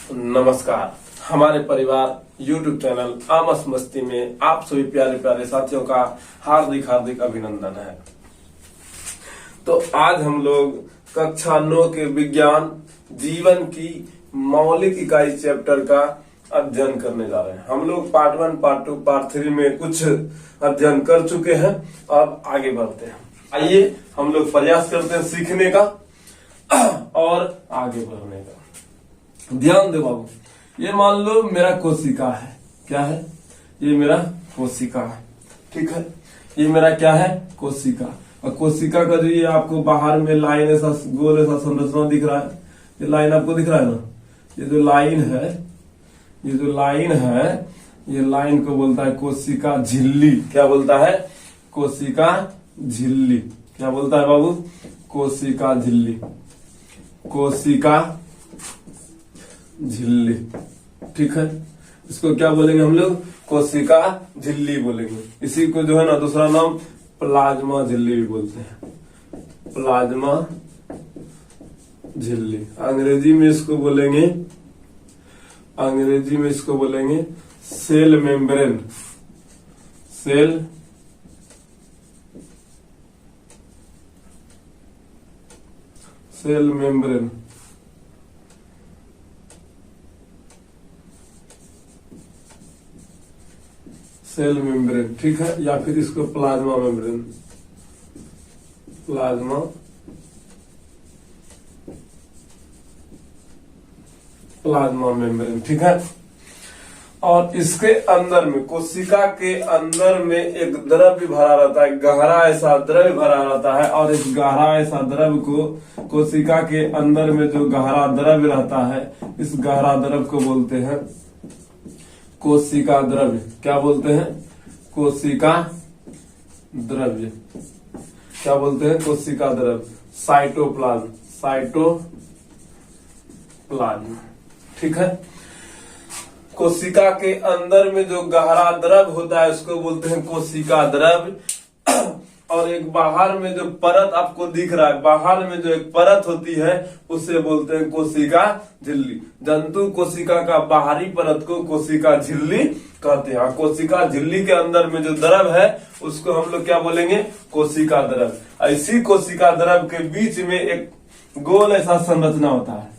नमस्कार। हमारे परिवार YouTube चैनल आमस मस्ती में आप सभी प्यारे प्यारे साथियों का हार्दिक हार्दिक अभिनंदन है। तो आज हम लोग कक्षा 9 के विज्ञान जीवन की मौलिक इकाई चैप्टर का अध्ययन करने जा रहे हैं। हम लोग पार्ट 1, पार्ट 2, पार्ट 3 में कुछ अध्ययन कर चुके हैं। अब आगे बढ़ते हैं। आइए हम लोग प्रयास करते हैं सीखने का और आगे बढ़ने का। ध्यान दे बाबू, ये मान लो मेरा कोशिका है। क्या है? ये मेरा कोशिका है। ठीक है, ये मेरा क्या है? कोशिका। और कोशिका का जो ये आपको बाहर में लाइन ऐसा गोल ऐसा संरचना दिख रहा है, ये लाइन आपको दिख रहा है ना। ये जो लाइन है, ये लाइन को बोलता है कोशिका झिल्ली। क्या बोलता है? कोशिका झिल्ली। क्या बोलता है बाबू? कोशिका झिल्ली। कोशिका झिल्ली। ठीक है, इसको क्या बोलेंगे हम लोग? कोशिका झिल्ली बोलेंगे। इसी को जो है ना दूसरा नाम प्लाज्मा झिल्ली भी बोलते हैं। प्लाज्मा झिल्ली। अंग्रेजी में इसको बोलेंगे cell membrane. Cell membrane. Cell membrane. ठीक है, या फिर इसको प्लाज्मा मेम्ब्रेन। Plasma membrane. ठीक है, और इसके अंदर में कोशिका के अंदर में एक द्रव्य भरा रहता है, गहरा ऐसा द्रव्य भरा रहता है। और इस गहरा ऐसा द्रव्य को कोशिका के अंदर में जो गहरा द्रव्य रहता है, इस गहरा द्रव्य को बोलते हैं कोशिका द्रव्य। क्या बोलते हैं? कोशिका द्रव्य। क्या बोलते हैं? कोशिका द्रव्य। साइटोप्लाज्म। ठीक है, कोशिका के अंदर में जो गहरा द्रव्य होता है उसको बोलते हैं कोशिका द्रव्य। और एक बाहर में जो परत आपको दिख रहा है, बाहर में जो एक परत होती है उसे बोलते हैं कोशिका झिल्ली। जंतु कोशिका का बाहरी परत को कोशिका झिल्ली कहते हैं। कोशिका झिल्ली के अंदर में जो द्रव है उसको हम लोग क्या बोलेंगे? कोशिका द्रव। ऐसी कोशिका द्रव के बीच में एक गोल ऐसा संरचना होता है।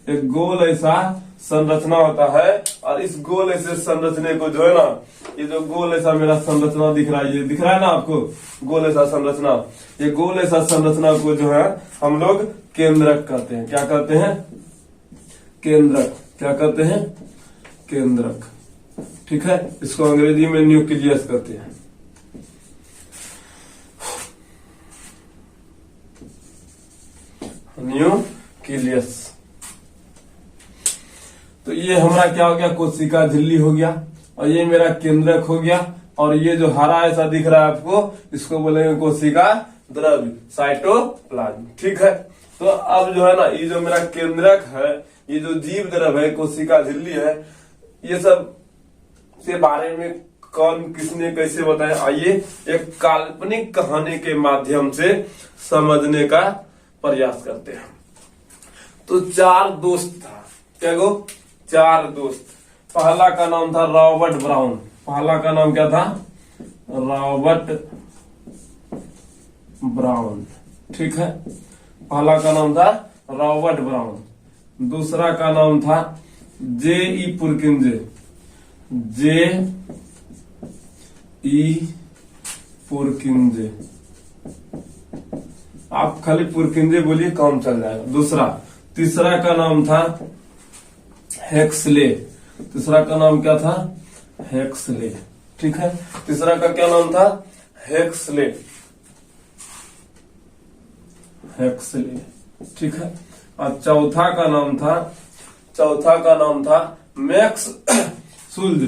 एक गोल ऐसा संरचना होता है। और इस गोल ऐसे संरचने को जो है ना, ये जो गोल ऐसा मेरा संरचना दिख रहा है, ये दिख रहा है ना आपको गोल ऐसा संरचना। ये गोल ऐसा संरचना को जो है हम लोग केंद्रक कहते हैं। क्या कहते हैं? केंद्रक। क्या कहते हैं? केंद्रक। ठीक है, इसको अंग्रेजी में न्यूक्लियस कहते हैं। न्यूक्लियस। तो ये हमारा क्या हो गया? कोशिका झिल्ली हो गया। और ये मेरा केंद्रक हो गया। और ये जो हरा ऐसा दिख रहा है आपको, इसको बोलेंगे कोशिका द्रव्य, साइटोप्लाज्म। ठीक है, तो अब जो है ना, ये जो मेरा केंद्रक है, ये जो जीव द्रव्य है, कोशिका झिल्ली है, ये सब के बारे में कौन किसने कैसे बताया, आइए एक काल्पनिक कहानी के माध्यम से समझने का प्रयास करते हैं। तो 4 दोस्त था। क्या गो? 4 दोस्त। पहला का नाम था रॉबर्ट ब्राउन। पहला का नाम क्या था? Robert brown. ठीक है, पहला का नाम था रॉबर्ट ब्राउन। दूसरा का नाम था J.E. पुरकिंजे। J.E. पुरकिंजे। आप खाली पुरकिंजे बोलिए, काम चल जाएगा। दूसरा। तीसरा का नाम था हेक्सले। तीसरा का नाम क्या था? हेक्सले। ठीक है, तीसरा का क्या नाम था? हेक्सले। ठीक है, और चौथा का नाम था मैक्स सुल्ज।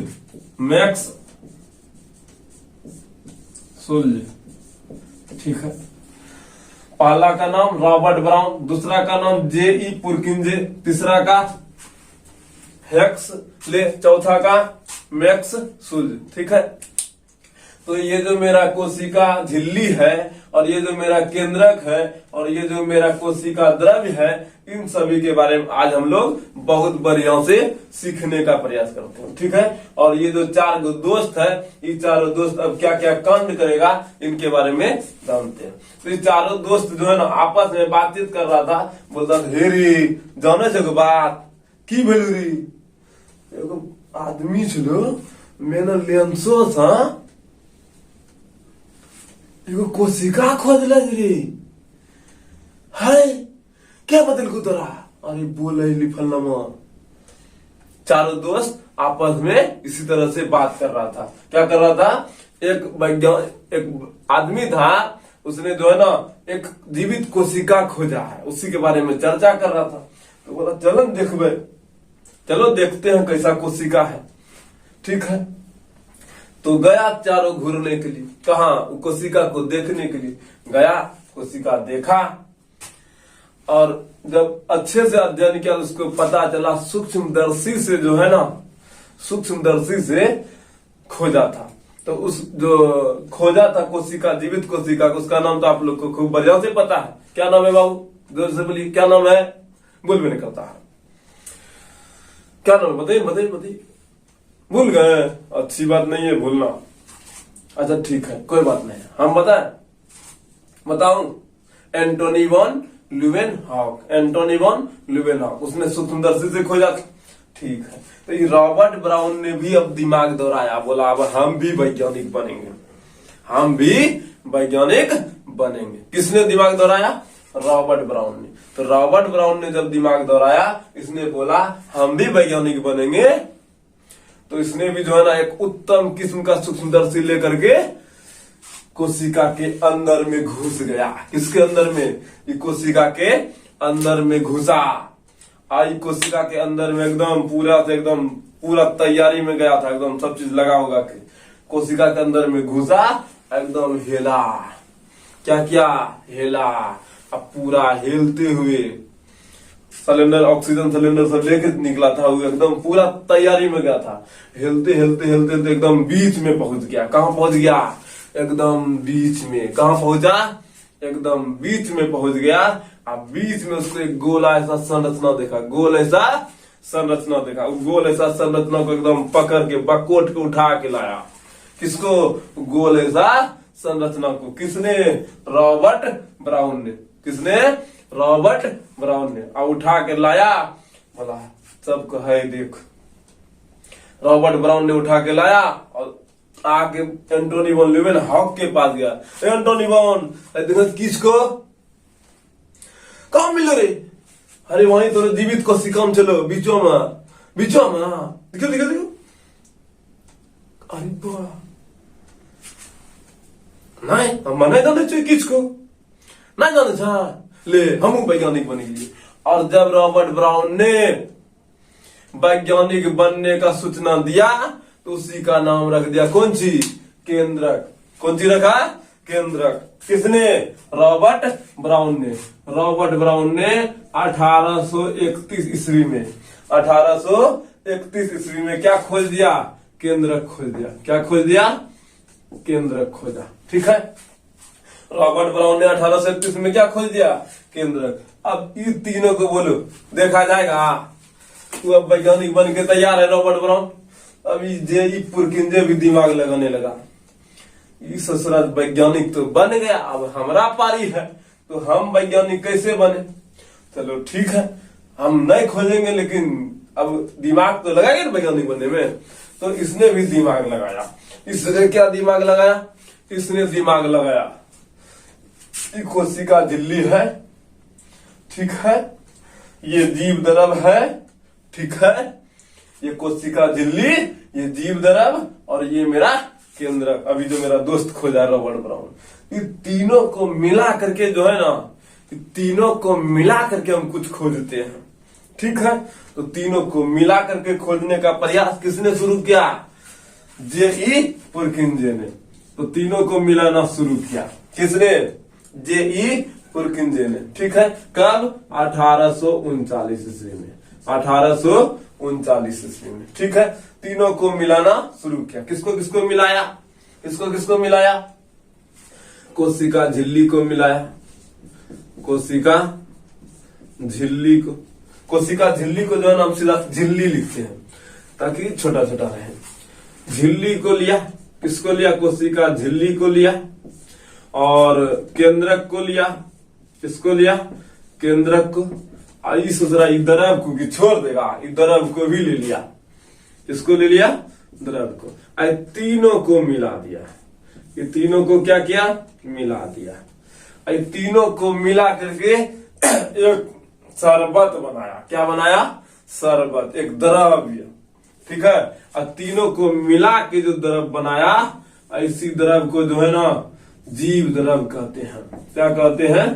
ठीक है, पहला का नाम रॉबर्ट ब्राउन, दूसरा का नाम J.E. पुरकिंजे, तीसरा का हेक्सले, चौथा का मैक्स सुल्ज। ठीक है, तो ये जो मेरा कोशिका झिल्ली है और ये जो मेरा केंद्रक है और ये जो मेरा कोशिका द्रव्य है, इन सभी के बारे में आज हम लोग बहुत बढ़िया से सीखने का प्रयास करते हैं। ठीक है, और ये जो 4 दोस्त है, ये चारों दोस्त अब क्या क्या कांड करेगा इनके बारे में जानते हैं। तो ये चारों दोस्त जो है ना आपस में बातचीत कर रहा था, बोलता हे रे जाने से बात की भेल रे, एगो आदमी छलो मैंने लेंसो था एगो कोशिका खोद रे, हाय क्या बदल को तोरा, अरे बोले लिफलनमा। चारों दोस्त आपस में इसी तरह से बात कर रहा था। क्या कर रहा था, एक आदमी था, उसने जो है ना एक जीवित कोशिका खोजा है, उसी के बारे में चर्चा कर रहा था। तो बोला चलो देखबे, चलो देखते हैं कैसा कोशिका है। ठीक है, तो गया चारों घूरने के लिए, कहा कोशिका को देखने के लिए गया, कोशिका देखा और जब अच्छे से अध्ययन किया उसको पता चला सूक्ष्मदर्शी से जो है ना, सूक्ष्मदर्शी से खोजा था। तो उस जो खोजा था कोशिका, जीवित कोशिका, उसका नाम तो आप लोग को खूब बढ़िया से पता है। क्या नाम है बाबू, जोर से बोलिए, क्या नाम है, बोल भी नहीं करता है, क्या नाम है, बताइए बताइए बताइए। भूल गए, अच्छी बात नहीं है भूलना। अच्छा ठीक है, कोई बात नहीं, हम बताऊं, Antony von Leeuwenhoek, Antony von Leeuwenhoek, उसने सूक्ष्मदर्शी से खोजा था। ठीक है, तो ये रॉबर्ट ब्राउन ने भी अब दिमाग दौड़ाया, बोला अब हम भी वैज्ञानिक बनेंगे, हम भी वैज्ञानिक बनेंगे। किसने दिमाग दौड़ाया, रॉबर्ट ब्राउन ने। तो रॉबर्ट ब्राउन ने जब दिमाग दौड़ाया, इसने बोला हम भी वैज्ञानिक बनेंगे, तो इसने भी जो है ना एक उत्तम किस्म का सूक्ष्मदर्शी लेकर के कोशिका के अंदर में घुस गया। किसके अंदर में, ये कोशिका के अंदर में घुसा। आई कोशिका के अंदर में एकदम पूरा तैयारी में गया था, एकदम सब चीज लगा होगा के कोशिका के अंदर में घुसा, एकदम हिला, क्या क्या हिला, अब पूरा हिलते हुए सिलेंडर, ऑक्सीजन सिलेंडर सब लेके निकला था, वो एकदम पूरा तैयारी में गया था। हिलते हिलते हिलते हिलते एकदम बीच में पहुंच गया। कहाँ पहुंच गया, एकदम बीच में। कहाँ पहुंचा, एकदम बीच में पहुंच गया। अब बीच में उसको एक गोला ऐसा संरचना देखा, गोल ऐसा संरचना देखा। गोल ऐसा संरचना को एकदम पकड़ के बकोट के उठा के लाया। किसको, गोल ऐसा संरचना को। किसने, रॉबर्ट ब्राउन ने। किसने, रॉबर्ट ब्राउन ने। अब उठा के लाया, बोला सबको है देख। रॉबर्ट ब्राउन ने उठा के लाया और आके एंटोनी वॉन ल्यूवेनहॉक के पास गया। एंटोनी वॉन, किसको, कहाँ मिलो रे, अरे वहीं तो जीवित कोशिका में चलो, बीचों में देखो देखो देखो, अरे बा नहीं, हम नहीं जाने चाहिए किसको, नहीं जाने छा, ले हम वैज्ञानिक बनेंगे। और जब रॉबर्ट ब्राउन ने वैज्ञानिक बनने का सूचना दिया, तो उसी का नाम रख दिया कौन सी, केंद्रक। कौन सी रखा, केंद्रक। किसने, रॉबर्ट ब्राउन ने। रॉबर्ट ब्राउन ने 1831 ईस्वी में, 1831 ईस्वी में क्या खोज दिया, केंद्रक खोज दिया। क्या खोज दिया, केंद्रक खोजा। ठीक है, रॉबर्ट ब्राउन ने 1831 में क्या खोज दिया, केंद्रक। अब इन तीनों को बोलो, देखा जाएगा। तू अब वैज्ञानिक बन के तैयार है रॉबर्ट ब्राउन। अभी जेई पुरकिंजे भी दिमाग लगाने लगा, इस ससुराल वैज्ञानिक तो बन गया, अब हमारा पारी है, तो हम वैज्ञानिक कैसे बने। चलो ठीक है, हम नहीं खोजेंगे, लेकिन अब दिमाग तो लगाएंगे ना वैज्ञानिक बनने में। तो इसने भी दिमाग लगाया। इसने क्या दिमाग लगाया, इसने दिमाग लगाया, ये कोशिका झिल्ली है, ठीक है, ये जीव द्रव है, ठीक है, ये कोशिका झिल्ली, ये जीव द्रव और ये मेरा केंद्रक। अभी जो मेरा दोस्त खोजा रॉबर्ट ब्राउन, ये तीनों को मिला करके जो है ना, तीनों को मिला करके हम कुछ खोजते हैं। ठीक है, तो तीनों को मिला करके खोजने का प्रयास किसने शुरू किया, जेई पुरकिंजे ने। तो तीनों को मिलाना शुरू किया किसने, जेई पुरकिंजे ने। ठीक है, कब, 1839 ईस्वी में, 1839 ईस्वी में। ठीक है, तीनों को मिलाना शुरू किया। किसको किसको मिलाया, इसको किसको मिलाया? कोशिका झिल्ली को मिलाया, कोशिका झिल्ली को। कोशिका झिल्ली को जो है ना हम सीधा झिल्ली लिखते हैं ताकि छोटा छोटा रहे। झिल्ली को लिया, किसको लिया? कोशिका झिल्ली को लिया। और केंद्रक को लिया, किसको लिया? केंद्रक को। इस द्रव को छोड़ देगा, द्रव को भी ले लिया। इसको ले लिया? द्रव को। तीनों को मिला दिया। ये तीनों को क्या किया? मिला दिया। तीनों को मिला करके एक शरबत बनाया। क्या बनाया? शरबत, एक द्रव्य। ठीक है। और तीनों को मिला के जो द्रव बनाया, ऐसी द्रव को जो है ना जीव द्रव कहते हैं। क्या कहते हैं?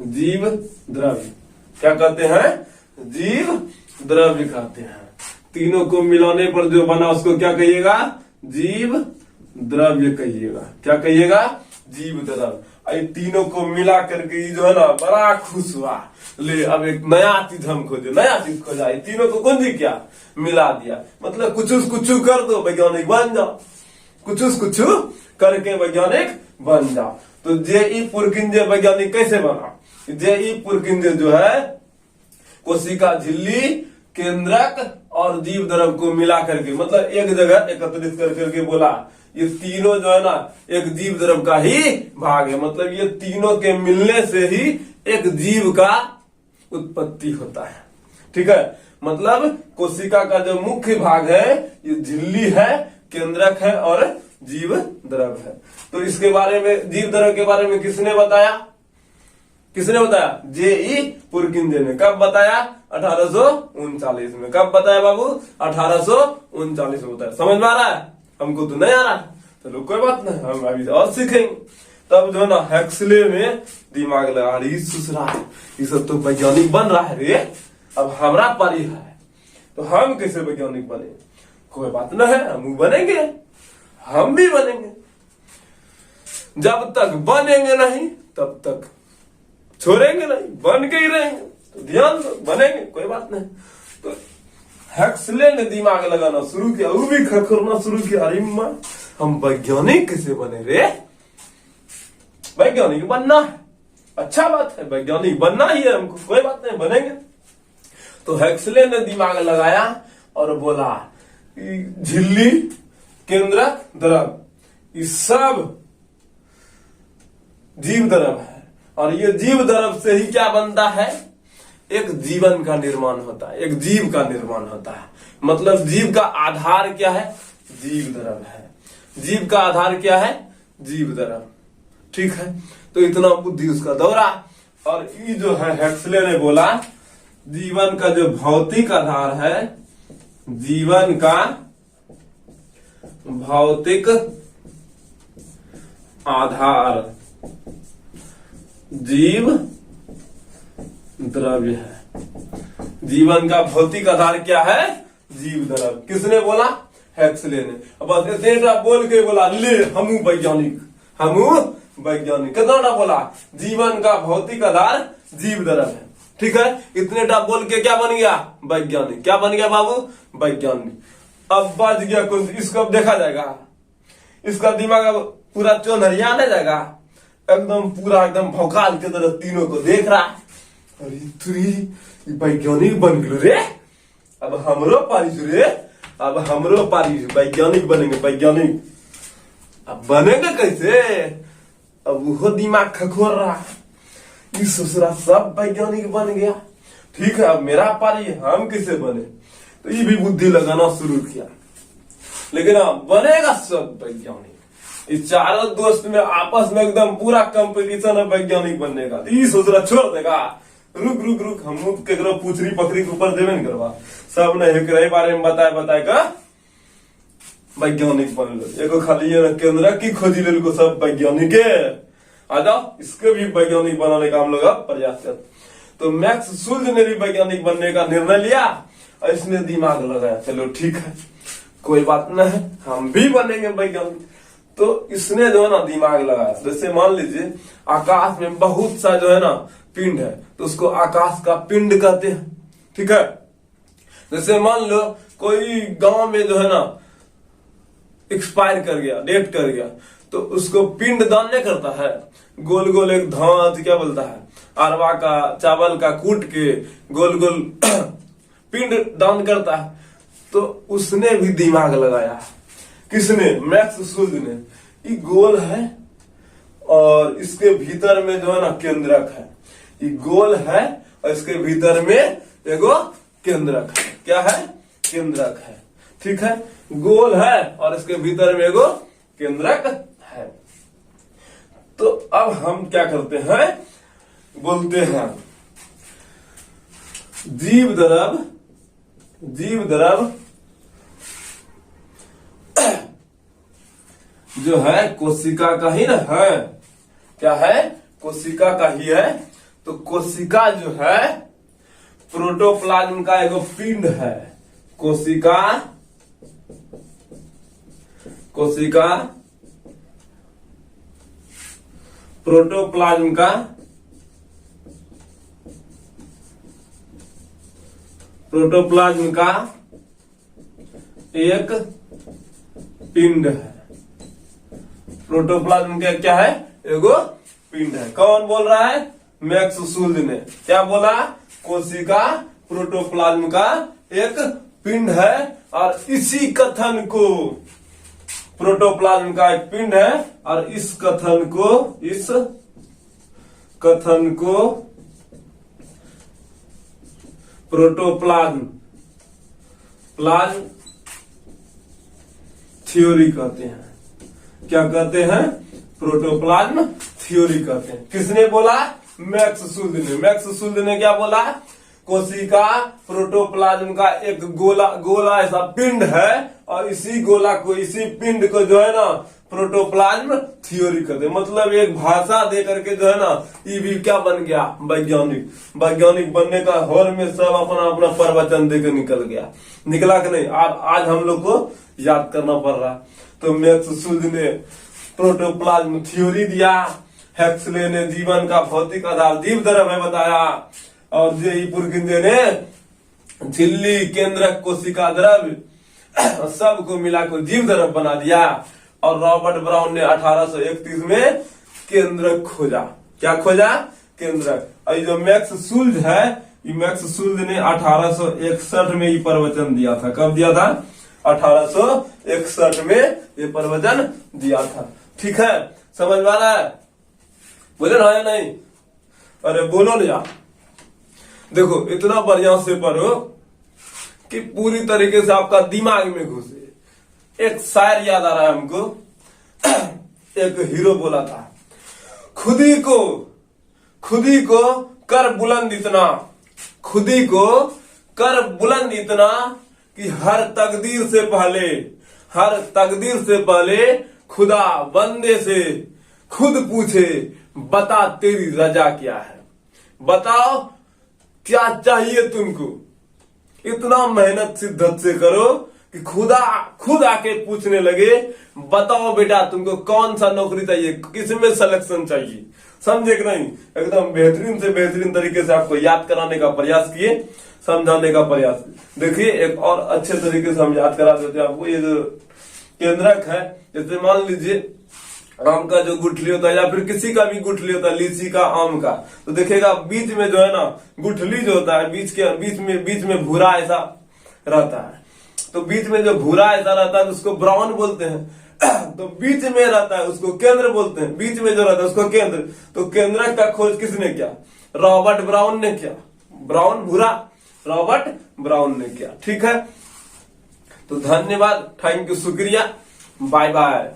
जीव द्रव्य। क्या कहते हैं? जीव द्रव्य कहते हैं। तीनों को मिलाने पर जो बना उसको क्या कहिएगा? जीव द्रव्य कहिएगा। क्या कहिएगा? जीव द्रव्य। तीनों को मिला करके जो है ना बड़ा खुश हुआ। ले अब एक नया चीज हम खोजे, नया चीज खोजा। तीनों को कौन सी क्या मिला दिया, मतलब कुछ कर दो, वैज्ञानिक बन जाओ। कुछ करके वैज्ञानिक बन जाओ। तो जेई पुरकिंजे वैज्ञानिक कैसे बना? जेई पुरकिंजे जो है कोशिका झिल्ली, केंद्रक और जीव द्रव को मिला करके, मतलब एक जगह एकत्रित कर करके बोला ये तीनों जो है ना एक जीव द्रव का ही भाग है। मतलब ये तीनों के मिलने से ही एक जीव का उत्पत्ति होता है। ठीक है। मतलब कोशिका का जो मुख्य भाग है ये झिल्ली है, केंद्रक है और जीव द्रव है। तो इसके बारे में, जीव द्रव के बारे में किसने बताया? किसने बताया? जेई पुरकिंजे ने। कब बताया? 1839 में। कब बताया बाबू? 1839 में बताया। समझ में आ रहा है? हमको तो नहीं आ रहा। चलो कोई बात नहीं, हम अभी और सीखेंगे। तब जो है ना हेक्सले में दिमाग लगा रही, सुसरा है, ये सब तो वैज्ञानिक बन रहा है रे। अब हमारा पारी है तो हम कैसे वैज्ञानिक बने? कोई बात नहीं है, हम बनेंगे, हम भी बनेंगे। जब तक बनेंगे नहीं तब तक छोड़ेंगे नहीं, बन के ही रहेंगे। तो ध्यान दो, बनेंगे, कोई बात नहीं। तो हेक्सले ने दिमाग लगाना शुरू किया, वो भी खखोरना शुरू किया। अरे मां, हम वैज्ञानिक कैसे बने रे? वैज्ञानिक बनना है, अच्छा बात है, वैज्ञानिक बनना ही है हमको, कोई बात नहीं, बनेंगे। तो हेक्सले ने दिमाग लगाया और बोला झिल्ली, केंद्रक, द्रव, ये सब जीव द्रव है। और ये जीव द्रव से ही क्या बनता है? एक जीवन का निर्माण होता है, एक जीव का निर्माण होता है। मतलब जीव का आधार क्या है? जीव द्रव है। जीव का आधार क्या है? जीव द्रव। ठीक है। तो इतना बुद्धि उसका दौरा। और ये जो है हेक्सले ने बोला जीवन का जो भौतिक आधार है, जीवन का भौतिक आधार जीव द्रव्य है। जीवन का भौतिक आधार क्या है? जीव द्रव्य। किसने बोला? हेक्सले ने। अब बस इतना बोल के बोला ले हमू वैज्ञानिक, हमू वैज्ञानिक। कितना बोला? जीवन का भौतिक आधार जीव द्रव्य है। ठीक है। इतने टा बोल के क्या बन गया? वैज्ञानिक। क्या बन गया बाबू? वैज्ञानिक। अब बच गया कौन? इसको अब देखा जाएगा, इसका दिमाग अब पूरा चौनहरिया नहीं जाएगा, एकदम पूरा एकदम भौकाल के तरह तीनों को देख रहा। अरे तुरी वैज्ञानिक बन गए रे, अब हमरो पारी रे, अब हमरो पारी, वैज्ञानिक बनेंगे, वैज्ञानिक। अब बनेंगे कैसे? अब वो दिमाग खखोर रहा, इस ससुरा सब वैज्ञानिक बन गया। ठीक है, अब मेरा पारी, हम कैसे बने? तो ये भी बुद्धि लगाना शुरू किया। लेकिन अब बनेगा सब वैज्ञानिक। इस चारों दोस्त में आपस में एकदम पूरा कंपटीशन है वैज्ञानिक बनने का। ये सोच रहा छोड़ देगा, रुक रुक रुक, हम केकरो पूछरी पकड़ी के ऊपर देवे नहीं करवा। सब ने एकरे बारे में बताए का वैज्ञानिक बन लो। एगो खाली केंद्र की खोजी ले को सब वैज्ञानिक आ जाओ, इसके भी वैज्ञानिक बनाने का हम लोग प्रयास करते। तो मैक्स शुल्ज ने भी वैज्ञानिक बनने का निर्णय लिया और इसने दिमाग लगाया, चलो ठीक है कोई बात नहीं, हम भी बनेंगे वैज्ञानिक। तो इसने जो है ना दिमाग लगाया। जैसे मान लीजिए आकाश में बहुत सा जो है ना पिंड है, तो उसको आकाश का पिंड कहते हैं। ठीक है। जैसे मान लो कोई गांव में जो है ना एक्सपायर कर गया, डेट कर गया, तो उसको पिंड दान नहीं करता है, गोल गोल एक धात क्या बोलता है, अरवा का चावल का कूट के गोल गोल पिंड दान करता है। तो उसने भी दिमाग लगाया। किसने? मैक्स शुल्ज ने। ये गोल है और इसके भीतर में जो है ना केंद्रक है। ये गोल है और इसके भीतर में एगो केंद्रक है। क्या है? केंद्रक है। ठीक है, गोल है और इसके भीतर में एगो केंद्रक है। तो अब हम क्या करते हैं, बोलते हैं जीव द्रव जो है कोशिका का ही ना है। क्या है? कोशिका का ही है। तो कोशिका जो है प्रोटोप्लाज्म का एगो पिंड है। कोशिका प्रोटोप्लाज्म का एक पिंड है। प्रोटोप्लाज्म का क्या है? एगो पिंड है। कौन बोल रहा है? मैक्स शुल्ज ने। क्या बोला? कोशिका प्रोटोप्लाज्म का एक पिंड है और इसी कथन को, प्रोटोप्लाज्म का एक पिंड है और इस कथन को प्रोटोप्लाज्म थ्योरी कहते हैं। क्या कहते हैं? प्रोटोप्लाज्म थ्योरी कहते हैं। किसने बोला? मैक्स शुल्ज ने। मैक्स शुल्ज ने क्या बोला? कोशिका प्रोटोप्लाज्म का एक गोला ऐसा पिंड है और इसी गोला को, इसी पिंड को जो है ना प्रोटोप्लाज्म थ्योरी कहते हैं। मतलब एक भाषा दे करके जो है ना, ये भी क्या बन गया? वैज्ञानिक बनने का हॉल में सब अपना अपना प्रवचन देकर निकल गया। निकला कि नहीं? आज हम लोग को याद करना पड़ रहा। तो मैक्स शुल्ज ने प्रोटोप्लाज्म थ्योरी दिया, हेक्सले ने जीवन का भौतिक आधार जीव द्रव है बताया, और जे पुरकिंजे ने झिल्ली, केंद्रक, कोशिका द्रव सबको मिलाकर जीव द्रव बना दिया। और रॉबर्ट ब्राउन ने 1831 में केंद्रक खोजा। क्या खोजा? केंद्रक। और ये जो मैक्स शुल्ज है, ये मैक्स शुल्ज ने 1861 में ये प्रवचन दिया था। कब दिया था? 1861 में ये प्रवचन दिया था। ठीक है, समझ में आ रहा है? बोले ना है नहीं? अरे बोलो ना यार। देखो इतना बढ़िया से पढ़ो कि पूरी तरीके से आपका दिमाग में घुसे। एक शायर याद आ रहा है हमको। एक हीरो बोला था, खुदी को कर बुलंद इतना, खुदी को कर बुलंद इतना कि हर तकदीर से पहले खुदा बंदे से खुद पूछे, बता तेरी रजा क्या है। बताओ क्या चाहिए तुमको। इतना मेहनत शिद्दत से करो कि खुदा खुद आके पूछने लगे, बताओ बेटा तुमको कौन सा नौकरी चाहिए, किसमें सिलेक्शन चाहिए। समझे कि नहीं? एकदम बेहतरीन से बेहतरीन तरीके से आपको याद कराने का प्रयास किए, समझाने का प्रयास। देखिए एक और अच्छे तरीके से हम याद करा देते हैं आपको। ये जो केंद्रक है, जैसे मान लीजिए आम का जो गुठली होता है या फिर किसी का भी गुठली होता है, लीची का, आम का, तो देखिएगा बीच में जो है ना गुठली जो होता है, बीच में भूरा ऐसा रहता है। तो बीच में जो भूरा ऐसा रहता है उसको ब्राउन बोलते हैं। तो बीच में रहता है उसको केंद्र बोलते हैं। बीच में जो रहता है उसको केंद्र। तो केंद्रक का खोज किसने किया? रॉबर्ट ब्राउन ने किया। ब्राउन भूरा, रॉबर्ट ब्राउन ने किया। ठीक है, तो धन्यवाद, थैंक यू, शुक्रिया, बाय बाय।